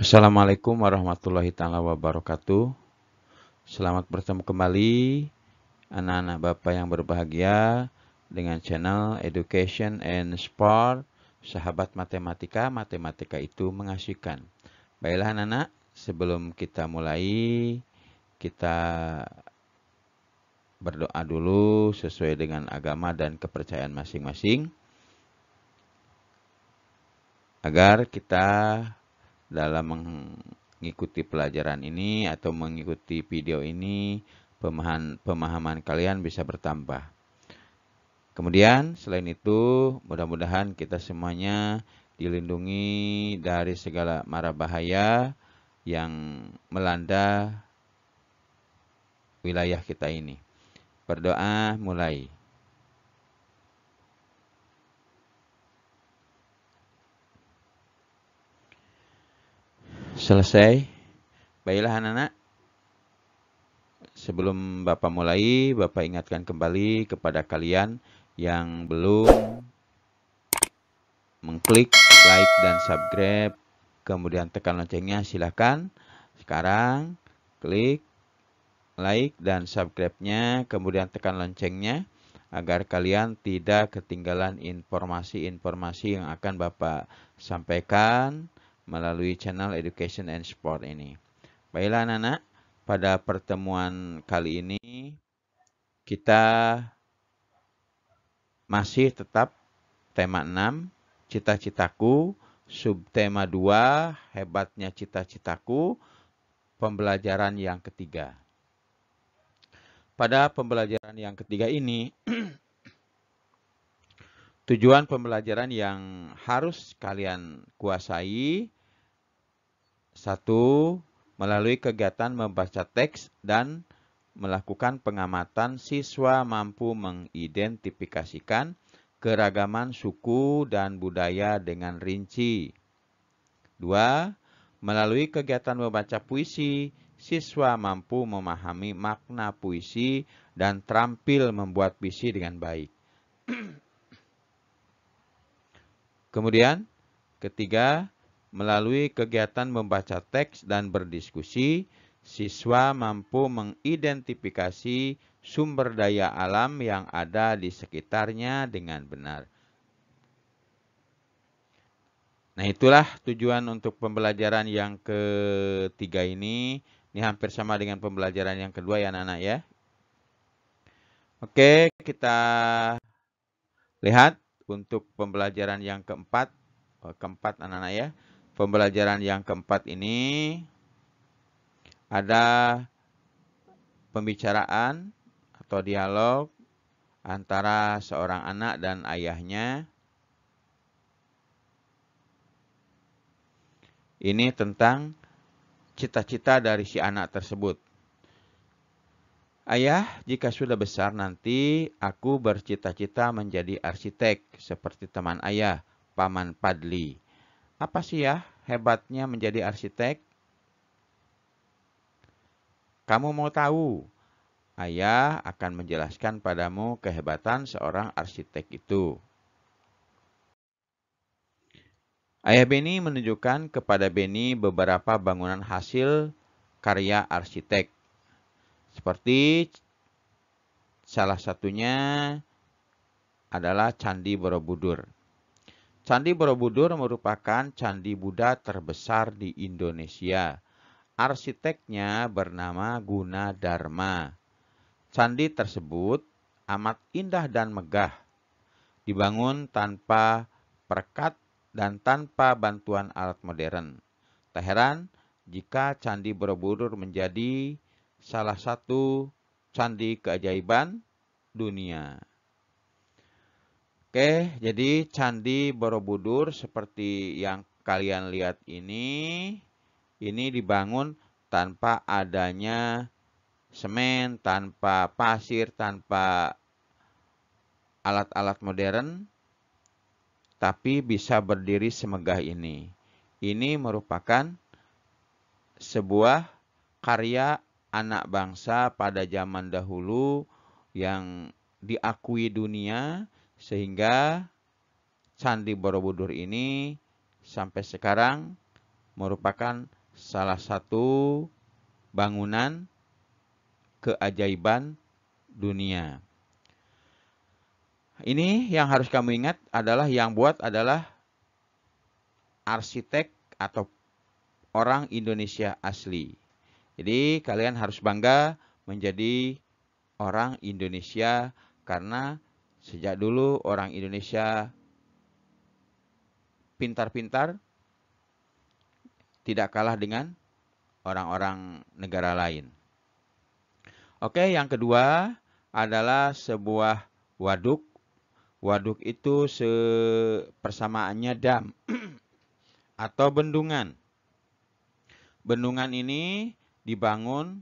Assalamualaikum warahmatullahi taala wabarakatuh. Selamat bertemu kembali anak-anak Bapak yang berbahagia dengan channel Education and Sport. Sahabat matematika, matematika itu mengasihkan. Baiklah anak-anak, sebelum kita mulai, kita berdoa dulu sesuai dengan agama dan kepercayaan masing-masing. Agar kita dalam mengikuti pelajaran ini atau mengikuti video ini, pemahaman kalian bisa bertambah. Kemudian selain itu, mudah-mudahan kita semuanya dilindungi dari segala mara bahaya yang melanda wilayah kita ini. Berdoa mulai. Selesai. Baiklah anak-anak. Sebelum Bapak mulai, Bapak ingatkan kembali kepada kalian yang belum mengklik like dan subscribe, kemudian tekan loncengnya, silahkan. Sekarang klik like dan subscribe-nya, kemudian tekan loncengnya, agar kalian tidak ketinggalan informasi-informasi yang akan Bapak sampaikan melalui channel Education and Sport ini. Baiklah anak-anak, pada pertemuan kali ini kita masih tetap tema 6, cita-citaku, subtema 2, hebatnya cita-citaku, pembelajaran yang ketiga. Pada pembelajaran yang ketiga ini, tujuan pembelajaran yang harus kalian kuasai, 1. Melalui kegiatan membaca teks dan melakukan pengamatan, siswa mampu mengidentifikasikan keragaman suku dan budaya dengan rinci. 2. Melalui kegiatan membaca puisi, siswa mampu memahami makna puisi dan terampil membuat puisi dengan baik. Kemudian, ketiga, melalui kegiatan membaca teks dan berdiskusi, siswa mampu mengidentifikasi sumber daya alam yang ada di sekitarnya dengan benar. Nah, itulah tujuan untuk pembelajaran yang ketiga ini. Ini hampir sama dengan pembelajaran yang kedua ya anak-anak ya. Oke, kita lihat untuk pembelajaran yang keempat. Keempat anak-anak ya. Pembelajaran yang keempat ini ada pembicaraan atau dialog antara seorang anak dan ayahnya. Ini tentang cita-cita dari si anak tersebut. Ayah, jika sudah besar nanti aku bercita-cita menjadi arsitek seperti teman ayah, Paman Padli. Apa sih ya hebatnya menjadi arsitek? Kamu mau tahu? Ayah akan menjelaskan padamu kehebatan seorang arsitek itu. Ayah Beni menunjukkan kepada Beni beberapa bangunan hasil karya arsitek. Seperti salah satunya adalah Candi Borobudur. Candi Borobudur merupakan candi Buddha terbesar di Indonesia. Arsiteknya bernama Gunadarma. Candi tersebut amat indah dan megah. Dibangun tanpa perekat dan tanpa bantuan alat modern. Tak heran jika Candi Borobudur menjadi salah satu candi keajaiban dunia. Oke, jadi Candi Borobudur seperti yang kalian lihat ini dibangun tanpa adanya semen, tanpa pasir, tanpa alat-alat modern, tapi bisa berdiri semegah ini. Ini merupakan sebuah karya anak bangsa pada zaman dahulu yang diakui dunia, sehingga Candi Borobudur ini sampai sekarang merupakan salah satu bangunan keajaiban dunia. Ini yang harus kamu ingat adalah yang buat adalah arsitek atau orang Indonesia asli. Jadi kalian harus bangga menjadi orang Indonesia karena sejak dulu orang Indonesia pintar-pintar, tidak kalah dengan orang-orang negara lain. Oke, yang kedua adalah sebuah waduk. Waduk itu persamaannya dam atau bendungan. Bendungan ini dibangun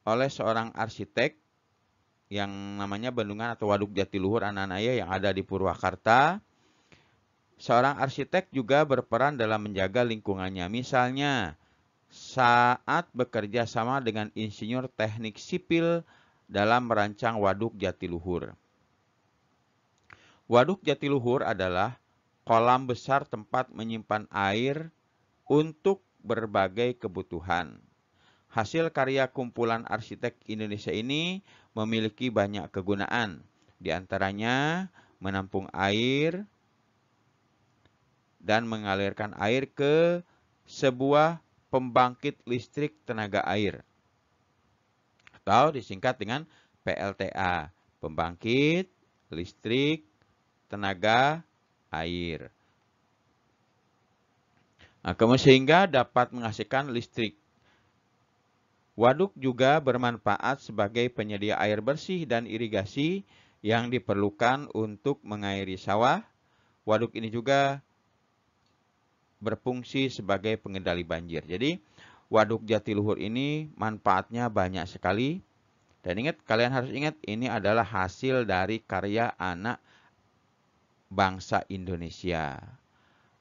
oleh seorang arsitek yang namanya Bendungan atau Waduk Jatiluhur Ananaya yang ada di Purwakarta. Seorang arsitek juga berperan dalam menjaga lingkungannya. Misalnya, saat bekerja sama dengan insinyur teknik sipil dalam merancang Waduk Jatiluhur. Waduk Jatiluhur adalah kolam besar tempat menyimpan air untuk berbagai kebutuhan. Hasil karya kumpulan arsitek Indonesia ini memiliki banyak kegunaan. Di antaranya menampung air dan mengalirkan air ke sebuah pembangkit listrik tenaga air. Atau disingkat dengan PLTA, pembangkit listrik tenaga air. Nah, sehingga dapat menghasilkan listrik. Waduk juga bermanfaat sebagai penyedia air bersih dan irigasi yang diperlukan untuk mengairi sawah. Waduk ini juga berfungsi sebagai pengendali banjir. Jadi, Waduk Jatiluhur ini manfaatnya banyak sekali. Dan ingat, kalian harus ingat, ini adalah hasil dari karya anak bangsa Indonesia.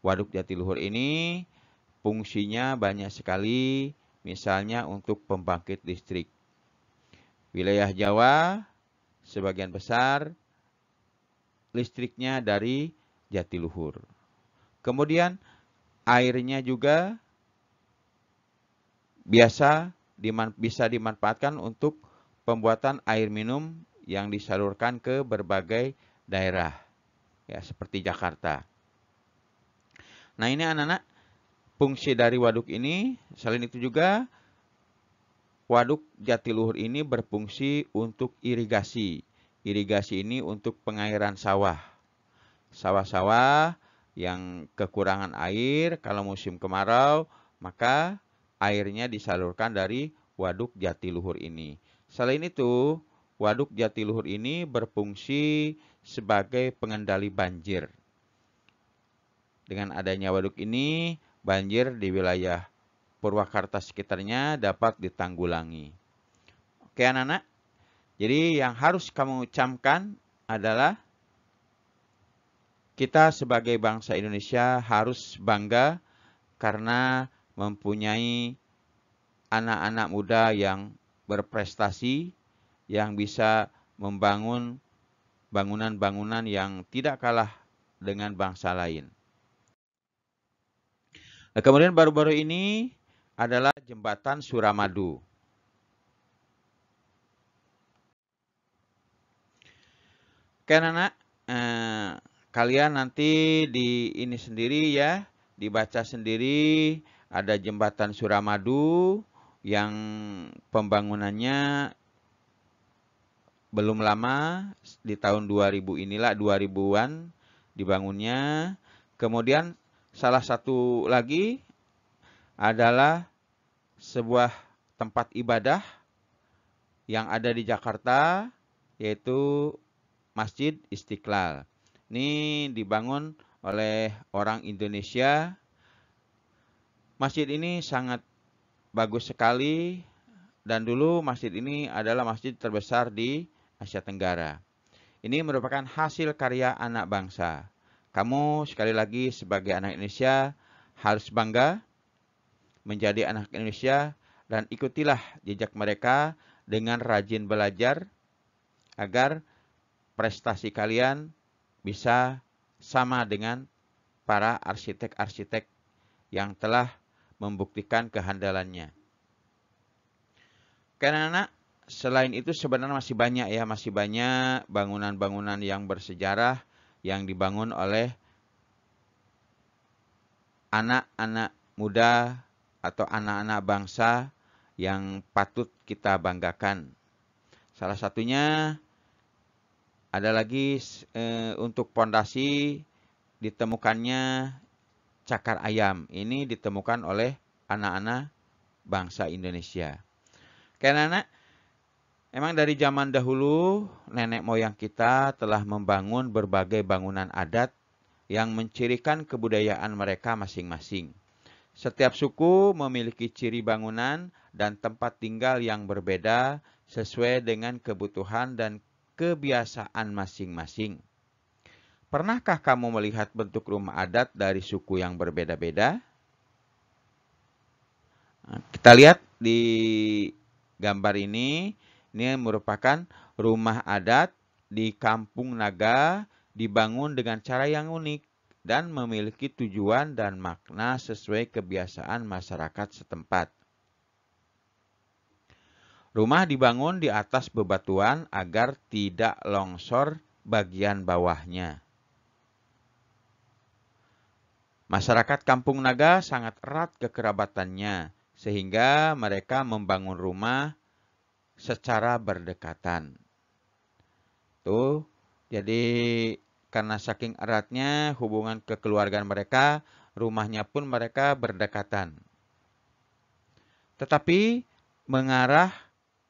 Waduk Jatiluhur ini fungsinya banyak sekali, misalnya untuk pembangkit listrik. Wilayah Jawa, sebagian besar listriknya dari Jatiluhur. Kemudian airnya juga bisa dimanfaatkan untuk pembuatan air minum yang disalurkan ke berbagai daerah, ya seperti Jakarta. Nah, ini anak-anak fungsi dari waduk ini. Selain itu juga Waduk Jatiluhur ini berfungsi untuk irigasi. Irigasi ini untuk pengairan sawah. Sawah-sawah yang kekurangan air kalau musim kemarau, maka airnya disalurkan dari Waduk Jatiluhur ini. Selain itu, Waduk Jatiluhur ini berfungsi sebagai pengendali banjir. Dengan adanya waduk ini, banjir di wilayah Purwakarta sekitarnya dapat ditanggulangi. Oke anak-anak, jadi yang harus kamu camkan adalah kita sebagai bangsa Indonesia harus bangga karena mempunyai anak-anak muda yang berprestasi, yang bisa membangun bangunan-bangunan yang tidak kalah dengan bangsa lain. Nah, kemudian baru-baru ini adalah jembatan Suramadu. Oke anak-anak, kalian nanti di ini sendiri ya, dibaca sendiri, ada jembatan Suramadu yang pembangunannya belum lama, di tahun 2000 inilah, 2000-an dibangunnya. Kemudian salah satu lagi adalah sebuah tempat ibadah yang ada di Jakarta, yaitu Masjid Istiqlal. Ini dibangun oleh orang Indonesia. Masjid ini sangat bagus sekali, dan dulu masjid ini adalah masjid terbesar di Asia Tenggara. Ini merupakan hasil karya anak bangsa. Kamu sekali lagi sebagai anak Indonesia harus bangga menjadi anak Indonesia dan ikutilah jejak mereka dengan rajin belajar agar prestasi kalian bisa sama dengan para arsitek-arsitek yang telah membuktikan kehandalannya. Karena selain itu sebenarnya masih banyak bangunan-bangunan yang bersejarah yang dibangun oleh anak-anak muda atau anak-anak bangsa yang patut kita banggakan. Salah satunya ada lagi untuk pondasi ditemukannya cakar ayam. Ini ditemukan oleh anak-anak bangsa Indonesia. Karena memang dari zaman dahulu nenek moyang kita telah membangun berbagai bangunan adat yang mencirikan kebudayaan mereka masing-masing. Setiap suku memiliki ciri bangunan dan tempat tinggal yang berbeda sesuai dengan kebutuhan dan kebiasaan masing-masing. Pernahkah kamu melihat bentuk rumah adat dari suku yang berbeda-beda? Kita lihat di gambar ini merupakan rumah adat di Kampung Naga dibangun dengan cara yang unik dan memiliki tujuan dan makna sesuai kebiasaan masyarakat setempat. Rumah dibangun di atas bebatuan agar tidak longsor bagian bawahnya. Masyarakat Kampung Naga sangat erat kekerabatannya, sehingga mereka membangun rumah secara berdekatan. Tuh, jadi karena saking eratnya hubungan kekeluargaan mereka, rumahnya pun mereka berdekatan. Tetapi mengarah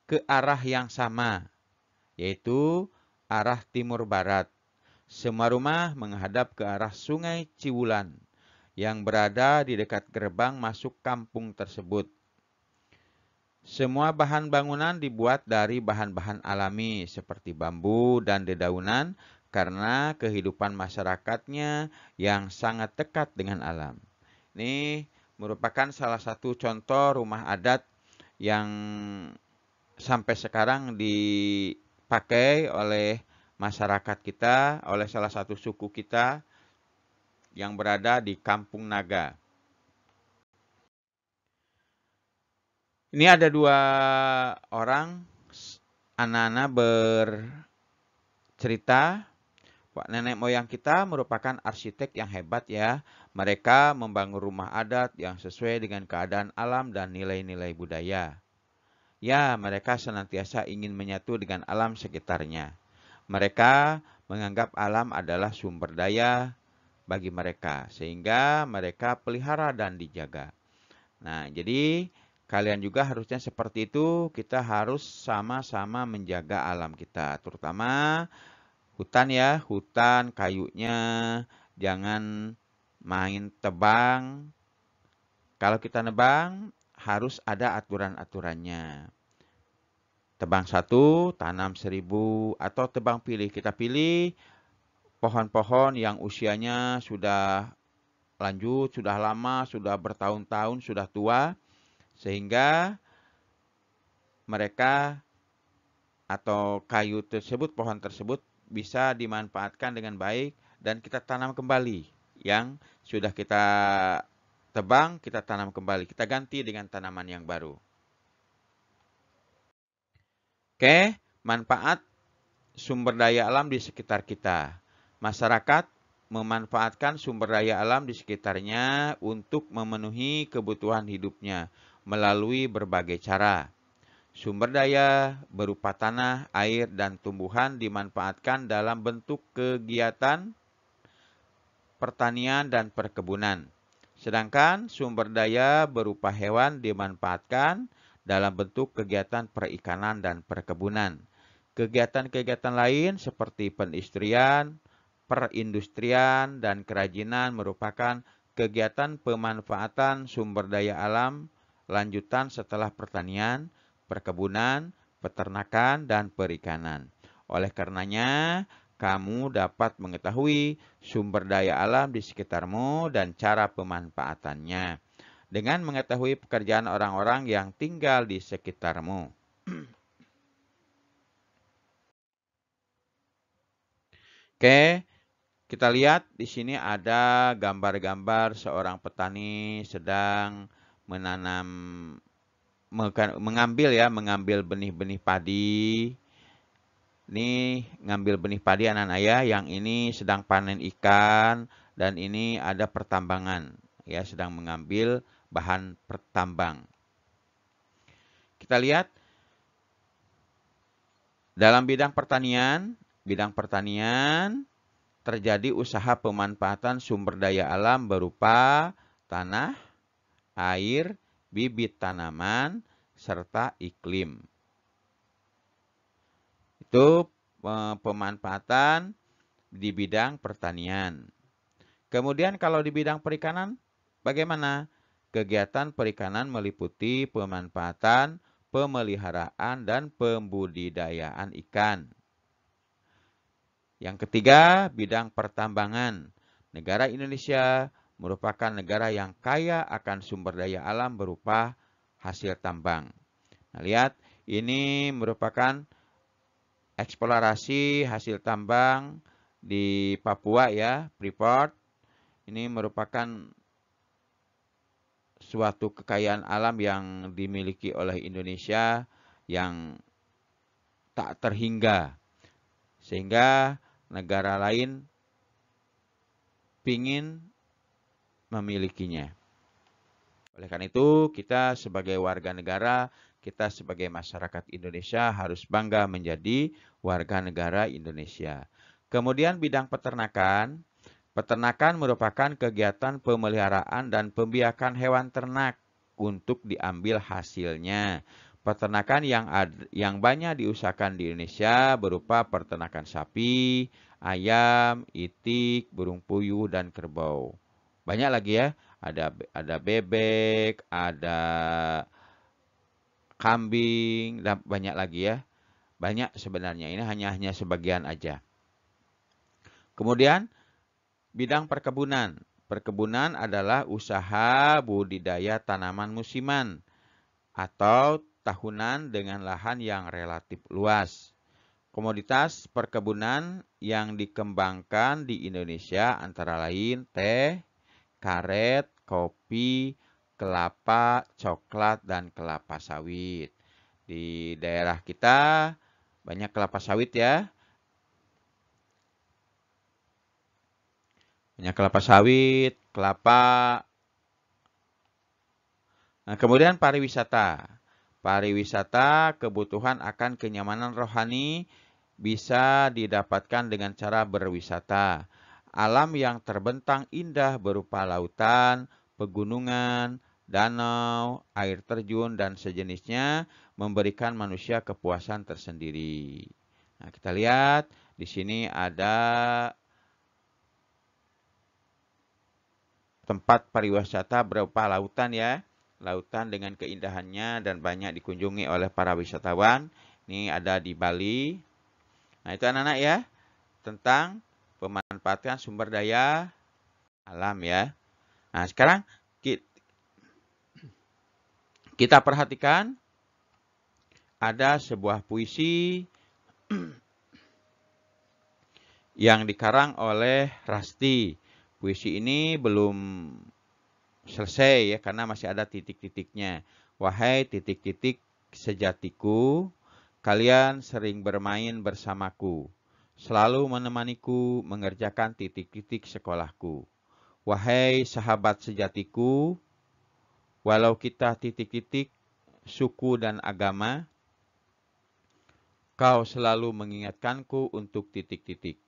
ke arah yang sama, yaitu arah timur barat. Semua rumah menghadap ke arah Sungai Ciwulan yang berada di dekat gerbang masuk kampung tersebut. Semua bahan bangunan dibuat dari bahan-bahan alami seperti bambu dan dedaunan karena kehidupan masyarakatnya yang sangat dekat dengan alam. Ini merupakan salah satu contoh rumah adat yang sampai sekarang dipakai oleh masyarakat kita, oleh salah satu suku kita yang berada di Kampung Naga. Ini ada dua orang anak-anak bercerita. Pak nenek moyang kita merupakan arsitek yang hebat ya. Mereka membangun rumah adat yang sesuai dengan keadaan alam dan nilai-nilai budaya. Ya, mereka senantiasa ingin menyatu dengan alam sekitarnya. Mereka menganggap alam adalah sumber daya bagi mereka, sehingga mereka pelihara dan dijaga. Nah, jadi kalian juga harusnya seperti itu, kita harus sama-sama menjaga alam kita, terutama hutan ya, hutan kayunya, jangan main tebang. Kalau kita nebang, harus ada aturan-aturannya. Tebang 1, tanam 1000, atau tebang pilih. Kita pilih pohon-pohon yang usianya sudah lanjut, sudah lama, sudah bertahun-tahun, sudah tua, sehingga mereka atau kayu tersebut, pohon tersebut bisa dimanfaatkan dengan baik dan kita tanam kembali. Yang sudah kita tebang, kita tanam kembali. Kita ganti dengan tanaman yang baru. Oke, manfaat sumber daya alam di sekitar kita. Masyarakat memanfaatkan sumber daya alam di sekitarnya untuk memenuhi kebutuhan hidupnya melalui berbagai cara. Sumber daya berupa tanah, air, dan tumbuhan dimanfaatkan dalam bentuk kegiatan pertanian dan perkebunan. Sedangkan sumber daya berupa hewan dimanfaatkan dalam bentuk kegiatan perikanan dan perkebunan. Kegiatan-kegiatan lain seperti perindustrian, dan kerajinan merupakan kegiatan pemanfaatan sumber daya alam lanjutan setelah pertanian, perkebunan, peternakan, dan perikanan. Oleh karenanya, kamu dapat mengetahui sumber daya alam di sekitarmu dan cara pemanfaatannya dengan mengetahui pekerjaan orang-orang yang tinggal di sekitarmu. Oke, Kita lihat di sini ada gambar-gambar seorang petani sedang mengambil benih-benih padi. Ini ngambil benih padi anak-anak ya, yang ini sedang panen ikan dan ini ada pertambangan ya, sedang mengambil bahan pertambang. Kita lihat dalam bidang pertanian terjadi usaha pemanfaatan sumber daya alam berupa tanah, air, bibit tanaman, serta iklim. Itu pemanfaatan di bidang pertanian. Kemudian kalau di bidang perikanan, bagaimana? Kegiatan perikanan meliputi pemanfaatan, pemeliharaan, dan pembudidayaan ikan. Yang ketiga, bidang pertambangan. Negara Indonesia merupakan negara yang kaya akan sumber daya alam berupa hasil tambang. Nah, lihat, ini merupakan eksplorasi hasil tambang di Papua ya, Freeport. Ini merupakan suatu kekayaan alam yang dimiliki oleh Indonesia yang tak terhingga. Sehingga negara lain ingin memilikinya. Oleh karena itu, kita sebagai warga negara, kita sebagai masyarakat Indonesia harus bangga menjadi warga negara Indonesia. Kemudian bidang peternakan. Peternakan merupakan kegiatan pemeliharaan dan pembiakan hewan ternak untuk diambil hasilnya. Peternakan yang banyak diusahakan di Indonesia berupa peternakan sapi, ayam, itik, burung puyuh, dan kerbau. Banyak lagi ya, ada bebek, ada kambing, dan banyak lagi ya. Banyak sebenarnya, ini hanya sebagian aja. Kemudian bidang perkebunan. Perkebunan adalah usaha budidaya tanaman musiman atau tahunan dengan lahan yang relatif luas. Komoditas perkebunan yang dikembangkan di Indonesia antara lain teh, karet, kopi, kelapa, coklat, dan kelapa sawit. Di daerah kita banyak kelapa sawit ya. Banyak kelapa sawit, kelapa. Nah, kemudian pariwisata. Pariwisata, kebutuhan akan kenyamanan rohani bisa didapatkan dengan cara berwisata. Alam yang terbentang indah berupa lautan, pegunungan, danau, air terjun, dan sejenisnya memberikan manusia kepuasan tersendiri. Nah, kita lihat di sini ada tempat pariwisata berupa lautan ya. Lautan dengan keindahannya dan banyak dikunjungi oleh para wisatawan. Ini ada di Bali. Nah, itu anak-anak ya. Tentang pemanfaatan sumber daya alam ya. Nah, sekarang kita perhatikan ada sebuah puisi yang dikarang oleh Rasti. Puisi ini belum selesai ya, karena masih ada titik-titiknya. Wahai titik-titik sejatiku, kalian sering bermain bersamaku, selalu menemaniku mengerjakan titik-titik sekolahku. Wahai sahabat sejatiku, walau kita titik-titik suku dan agama, kau selalu mengingatkanku untuk titik-titik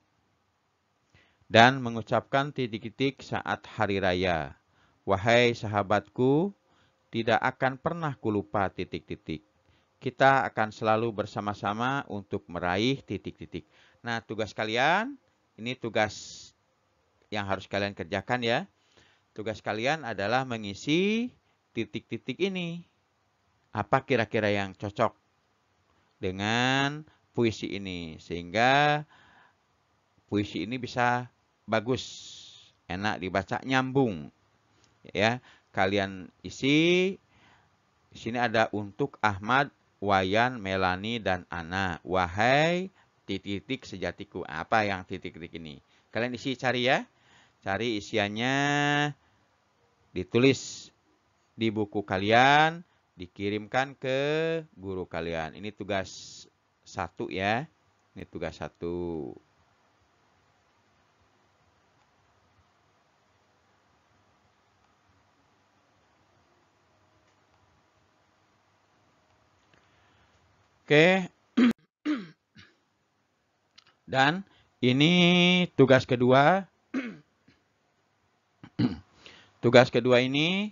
dan mengucapkan titik-titik saat hari raya. Wahai sahabatku, tidak akan pernah kulupa titik-titik. Kita akan selalu bersama-sama untuk meraih titik-titik. Nah, tugas kalian, ini tugas yang harus kalian kerjakan ya. Tugas kalian adalah mengisi titik-titik ini. Apa kira-kira yang cocok dengan puisi ini, sehingga puisi ini bisa bagus, enak dibaca, nyambung. Ya, kalian isi. Di sini ada untuk Ahmad, Wayan, Melani, dan Ana. Wahai titik-titik sejatiku. Apa yang titik-titik ini? Kalian isi cari ya. Cari isiannya, ditulis di buku kalian, dikirimkan ke guru kalian. Ini tugas 1 ya. Ini tugas 1. Oke. Dan ini tugas kedua. Tugas kedua ini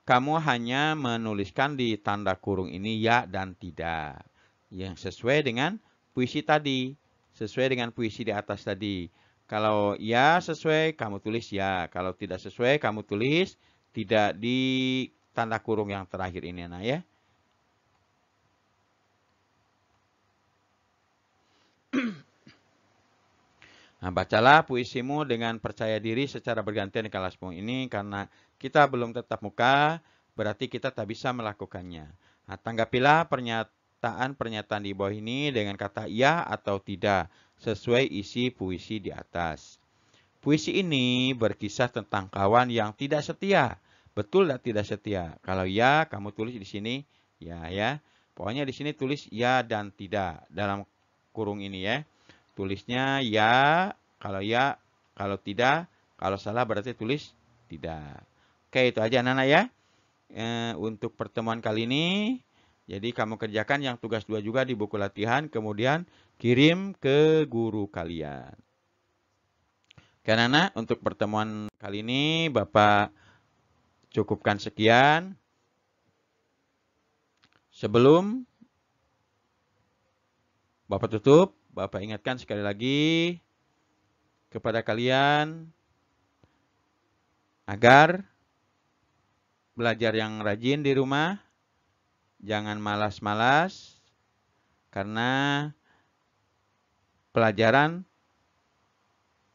kamu hanya menuliskan di tanda kurung ini ya dan tidak. Yang sesuai dengan puisi tadi. Sesuai dengan puisi di atas tadi. Kalau ya sesuai, kamu tulis ya. Kalau tidak sesuai, kamu tulis tidak di tanda kurung yang terakhir ini, nah ya. Nah, bacalah puisimu dengan percaya diri secara bergantian di kelasmu ini karena kita belum tetap muka, berarti kita tak bisa melakukannya. Nah, tanggapilah pernyataan-pernyataan di bawah ini dengan kata ya atau tidak sesuai isi puisi di atas. Puisi ini berkisah tentang kawan yang tidak setia. Betul dan tidak setia? Kalau ya, kamu tulis di sini ya. Pokoknya di sini tulis ya dan tidak dalam kurung ini ya. Tulisnya ya, kalau tidak, kalau salah berarti tulis tidak. Oke, itu aja anak-anak ya. Untuk pertemuan kali ini, jadi kamu kerjakan yang tugas 2 juga di buku latihan, kemudian kirim ke guru kalian. Oke anak-anak, untuk pertemuan kali ini Bapak cukupkan sekian. Sebelum Bapak tutup, Bapak ingatkan sekali lagi kepada kalian agar belajar yang rajin di rumah, jangan malas-malas, karena pelajaran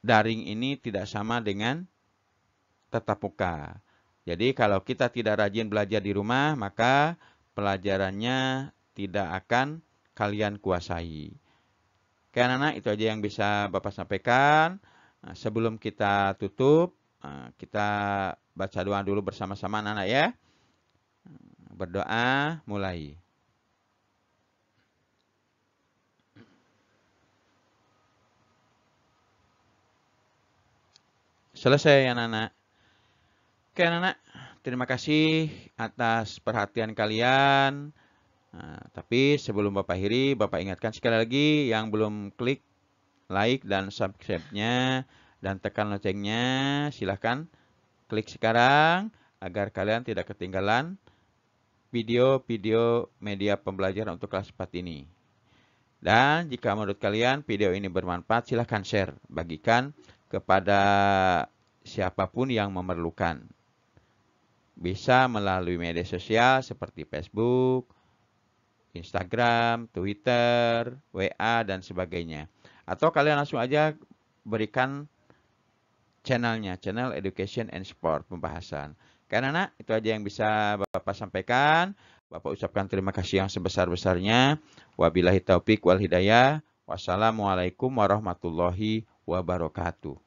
daring ini tidak sama dengan tatap muka. Jadi kalau kita tidak rajin belajar di rumah, maka pelajarannya tidak akan kalian kuasai. Oke anak-anak, itu aja yang bisa Bapak sampaikan. Nah, sebelum kita tutup, kita baca doa dulu bersama-sama anak-anak ya. Berdoa, mulai. Selesai anak-anak. Oke anak-anak, terima kasih atas perhatian kalian. Nah, tapi sebelum Bapak akhiri, Bapak ingatkan sekali lagi yang belum klik like dan subscribe-nya dan tekan loncengnya, silahkan klik sekarang agar kalian tidak ketinggalan video-video media pembelajaran untuk kelas 4 ini. Dan jika menurut kalian video ini bermanfaat, silahkan share, bagikan kepada siapapun yang memerlukan. Bisa melalui media sosial seperti Facebook, Instagram, Twitter, WA, dan sebagainya. Atau kalian langsung aja berikan channelnya, channel Education and Sport pembahasan. Karena itu aja yang bisa Bapak sampaikan. Bapak ucapkan terima kasih yang sebesar-besarnya. Wabillahi taufik wal hidayah. Wassalamualaikum warahmatullahi wabarakatuh.